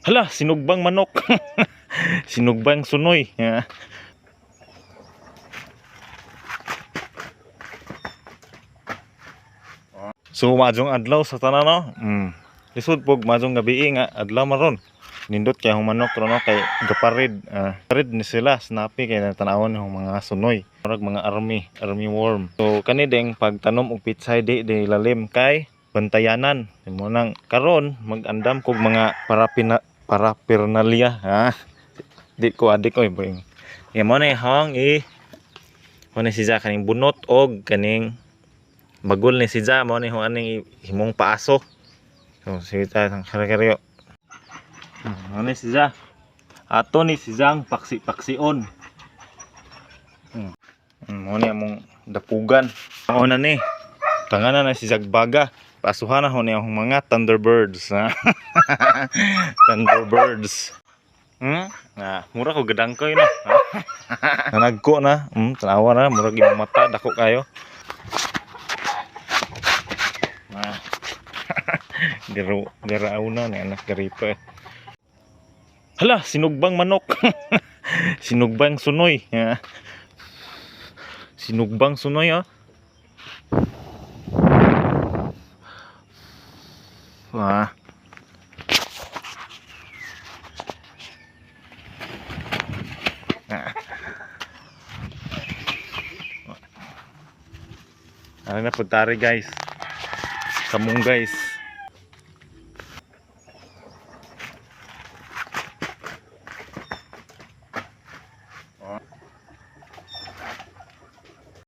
Hala, sinugbang manok. Sinugbang sunoy. So majong adlaw sa tanan no. Lisod pog majong gabi nga adlaw maron. Nindot kay hong manok no kay gaparid. Parid ni sila snappy kay natanawon hong mga sunoy. Murag mga army worm. So kani ding pagtanom og pitsay di lalim kay bantayanan. Mo nang karon mag-andam kog mga paraphernalia Di ko adik ko boy. Mo na hong mo na siya kaning bunot og kaning bagol ni siya mo ni hong aning himong paaso. So sige ta sang kare-karyo. Mo ni siya. Ato ni siyang paksi-paksion. Mo ni among dapugan. Ang una ni tanganan na si Jagbaga. Paasuhan na ho ni ang mga Thunderbirds. Thunderbirds. Mura ko gadang ko yun. Nanagko na. Tanawa na. Murag yung mata. Dako kayo. Diraaw na ni anak garito eh. Hala, sinugbang manok. Sinugbang sunoy. Sinugbang sunoy Wah. Ano na putari guys. Kamong guys.